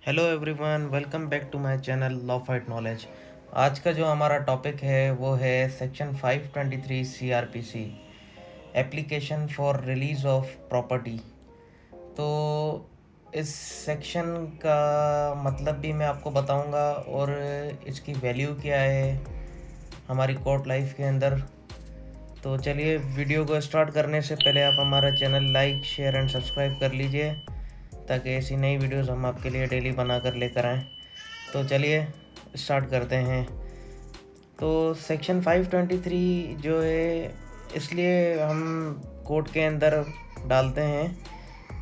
Hello everyone, welcome back to my channel law fight knowledge. आज का जो हमारा टॉपिक है वो है section 523 CrPC, application for release of property. तो इस सेक्शन का मतलब भी मैं आपको बताऊंगा और इसकी वैल्यू क्या है हमारी कोर्ट लाइफ के अंदर। तो चलिए, वीडियो को स्टार्ट करने से पहले आप हमारा channel like, share and subscribe कर लीजिए ताकि ऐसी नई वीडियोस हम आपके लिए डेली बना कर लेकर आएँ। तो चलिए स्टार्ट करते हैं। तो सेक्शन 523 जो है, इसलिए हम कोर्ट के अंदर डालते हैं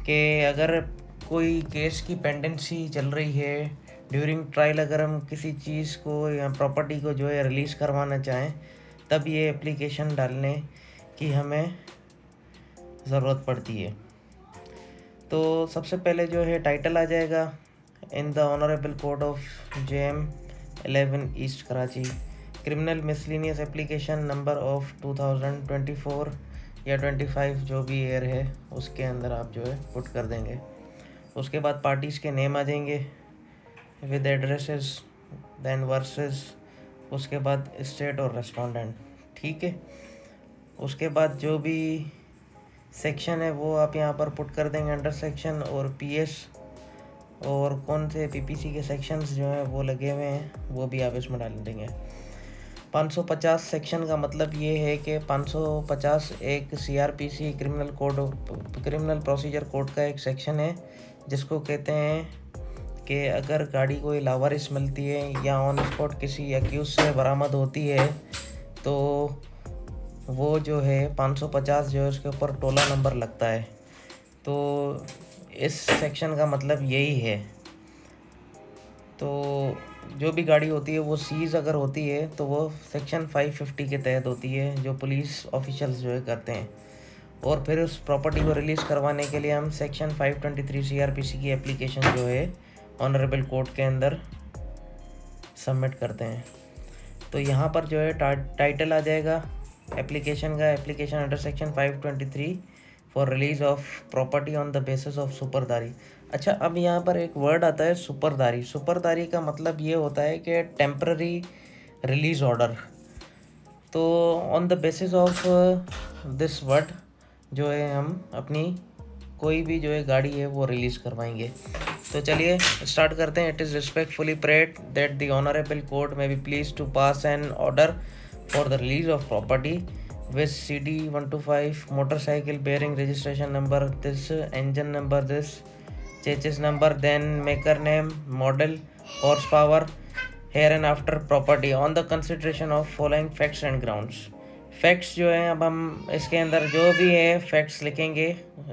कि अगर कोई केस की पेंडेंसी चल रही है ड्यूरिंग ट्रायल, अगर हम किसी चीज़ को या प्रॉपर्टी को जो है रिलीज़ करवाना चाहें, तब ये एप्लीकेशन डालने की हमें ज़रूरत पड़ती है। तो सबसे पहले जो है टाइटल आ जाएगा, in the honourable court of JM 11 east Karachi, criminal miscellaneous application number of 2024 या 25 जो भी ईयर है उसके अंदर आप जो है पुट कर देंगे। उसके बाद पार्टीज़ के नेम आ जाएंगे विद एड्रेसेस, देन वर्सेस, उसके बाद स्टेट और रेस्पोंडेंट। ठीक है, उसके बाद जो भी सेक्शन है वो आप यहाँ पर पुट कर देंगे अंडर सेक्शन, और PS और कौन से PPC के सेक्शंस जो हैं वो लगे हुए हैं वो भी आप इसमें डाल देंगे। 550 सेक्शन का मतलब ये है कि 550 एक CRPC क्रिमिनल प्रोसीजर कोड का एक सेक्शन है जिसको कहते हैं कि अगर गाड़ी कोई लावारिस मिलती है या ऑन स्पॉट किसी एक्यूज से बरामद होती है तो वो जो है 550 जो है उसके ऊपर टोला नंबर लगता है। तो इस सेक्शन का मतलब यही है। तो जो भी गाड़ी होती है वो सीज़ अगर होती है तो वो सेक्शन 550 के तहत होती है, जो पुलिस ऑफिशियल्स जो है करते हैं। और फिर उस प्रॉपर्टी को रिलीज़ करवाने के लिए हम सेक्शन 523 CRPC की एप्लीकेशन जो है ऑनरेबल कोर्ट के अंदर सबमिट करते हैं। तो यहाँ पर जो है टाइटल आ जाएगा एप्लीकेशन का, application under section 523 for release of property on the basis of सुपरदारी। अच्छा, अब यहाँ पर एक वर्ड आता है सुपरदारी। सुपरदारी का मतलब ये होता है कि टेम्पररी रिलीज ऑर्डर। तो on the basis of this word जो है हम अपनी कोई भी जो है गाड़ी है वो रिलीज़ करवाएंगे। तो चलिए स्टार्ट करते हैं। It is respectfully prayed that the honourable court may be please to pass an order for the release of property with CD 125 motorcycle bearing registration number this, engine number this, chassis number, then maker name, model, horsepower, here and after property on the consideration of following facts and grounds। Facts जो हैं, अब हम इसके अंदर जो भी है facts लिखेंगे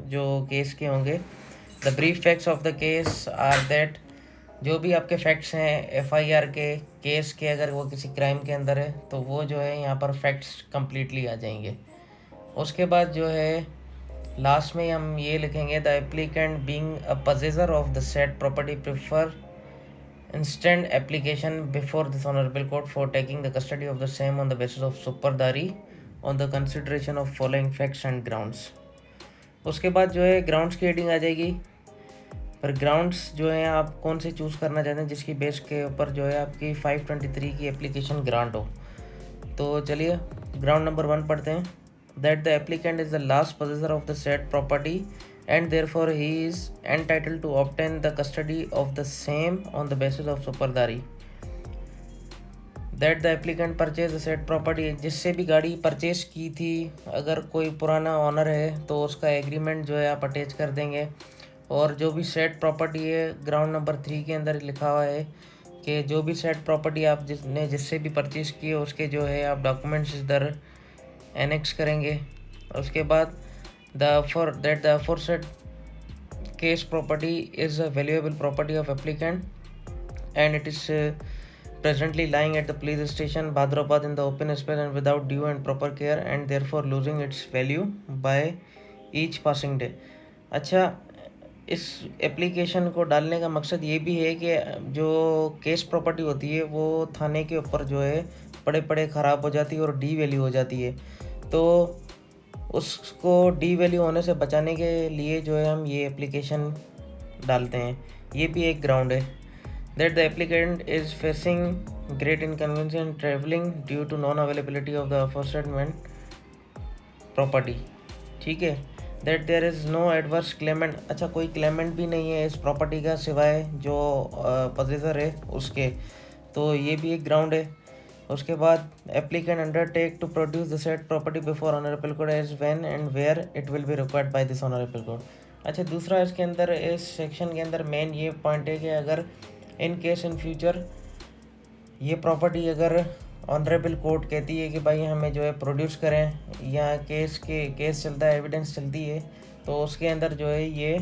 जो केस के होंगे। The brief facts of the case are that, जो भी आपके फैक्ट्स हैं FIR के केस के, अगर वो किसी क्राइम के अंदर है तो वो जो है यहाँ पर फैक्ट्स कंप्लीटली आ जाएंगे। उसके बाद जो है लास्ट में हम ये लिखेंगे, the applicant being a possessor of the said property prefer instant application before this honourable court for taking the custody of the same on the basis of सुपरदारी on the consideration of following facts and grounds. उसके बाद जो है grounds की heading आ जाएगी। पर grounds जो हैं आप कौन से चूज़ करना चाहते हैं जिसकी बेस के ऊपर जो है आपकी 523 की एप्लीकेशन ग्रांट हो। तो चलिए ग्राउंड नंबर 1 पढ़ते हैं। That the applicant is the last possessor of the said property and therefore he is entitled to obtain the custody of the same on the basis of सुपरदारी। That the applicant purchase the said property, जिससे भी गाड़ी purchase की थी, अगर कोई पुराना honour है तो उसका एग्रीमेंट जो है आप अटैच कर देंगे। और जो भी सेट प्रॉपर्टी है ग्राउंड नंबर 3 के अंदर लिखा हुआ है कि जो भी सेट प्रॉपर्टी आप जिससे भी परचेज़ की है उसके जो है आप डॉक्यूमेंट्स इधर एनेक्स करेंगे। उसके बाद the aforesaid case property is a valuable property of applicant and it is presently lying at the police station Bhadrabad in the open space and without due and proper care and therefore losing its value by each passing day। अच्छा, इस application को डालने का मकसद ये भी है कि जो केस प्रॉपर्टी होती है वो थाने के ऊपर जो है पड़े पड़े ख़राब हो जाती है और डी वैल्यू हो जाती है। तो उसको डी वैल्यू होने से बचाने के लिए जो है हम ये एप्लीकेशन डालते हैं। ये भी एक ग्राउंड है। that the applicant is facing great inconvenience in traveling due to non availability of the aforementioned property. ठीक है, that there is no adverse claimant. अच्छा, कोई क्लेमेंट भी नहीं है इस प्रॉपर्टी का सिवाय जो पोजेसर है उसके, तो ये भी एक ग्राउंड है। उसके बाद applicant undertake to produce the said property before honourable court as when and where it will be required by this honourable court. अच्छा, दूसरा इसके अंदर इस सेक्शन के अंदर मेन ये पॉइंट है कि अगर इन केस इन फ्यूचर ये प्रॉपर्टी अगर ऑनरेबल कोर्ट कहती है कि भाई हमें जो है प्रोड्यूस करें, या केस चलता है, एविडेंस चलती है, तो उसके अंदर जो है ये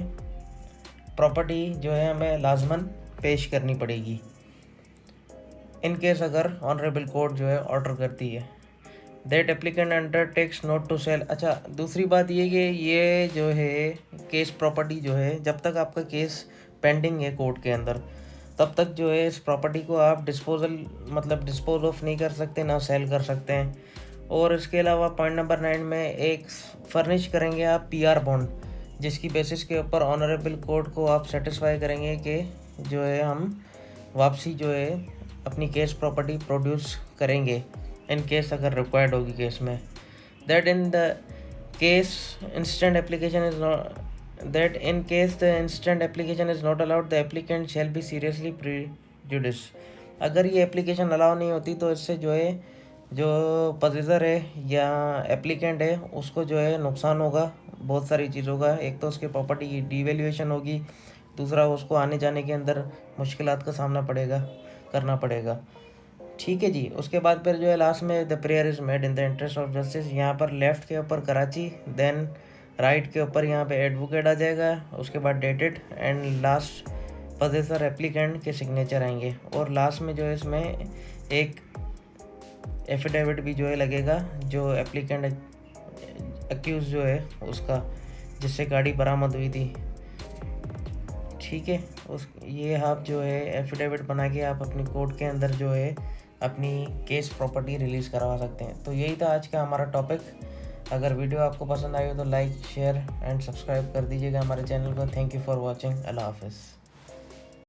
प्रॉपर्टी जो है हमें लाजमन पेश करनी पड़ेगी इन केस अगर ऑनरेबल कोर्ट जो है ऑर्डर करती है। That applicant undertakes not to sell. अच्छा, दूसरी बात ये कि ये जो है केस प्रॉपर्टी जो है, जब तक आपका केस पेंडिंग है कोर्ट के अंदर, तब तक जो है इस प्रॉपर्टी को आप डिस्पोज ऑफ नहीं कर सकते, ना सेल कर सकते हैं। और इसके अलावा पॉइंट नंबर 9 में एक फर्निश करेंगे आप पीआर बॉन्ड, जिसकी बेसिस के ऊपर ऑनरेबल कोर्ट को आप सेटिस्फाई करेंगे कि जो है हम वापसी जो है अपनी केस प्रॉपर्टी प्रोड्यूस करेंगे इन केस अगर रिक्वायर्ड होगी केस में। That in the case instant application is not that in case the instant application is not allowed, the applicant shall be seriously prejudiced। अगर ये एप्लीकेशन अलाउ नहीं होती तो इससे जो है जो पोजेसर है या एप्लीकेंट है उसको जो है नुकसान होगा बहुत सारी चीज़ों का। एक तो उसके प्रॉपर्टी की डिवैल्यूएशन होगी, दूसरा उसको आने जाने के अंदर मुश्किलात का सामना करना पड़ेगा। ठीक है जी। उसके बाद फिर जो है लास्ट में the prayer is made in the interest of justice. यहाँ पर लेफ़्ट के ऊपर कराची, देन राइट के ऊपर यहाँ पे एडवोकेट आ जाएगा, उसके बाद dated and last possessor applicant के सिग्नेचर आएंगे। और लास्ट में जो है इसमें एक एफिडेविट भी जो है लगेगा जो एप्लीकेंट एक्यूज जो है उसका, जिससे गाड़ी बरामद हुई थी। ठीक है, ये आप जो है एफिडेविट बना के आप अपनी कोर्ट के अंदर जो है अपनी केस प्रॉपर्टी रिलीज़ करवा सकते हैं। तो यही था आज का हमारा टॉपिक। अगर वीडियो आपको पसंद आई हो तो लाइक, शेयर एंड सब्सक्राइब कर दीजिएगा हमारे चैनल को। Thank you for watching. अल्लाह हाफिज़।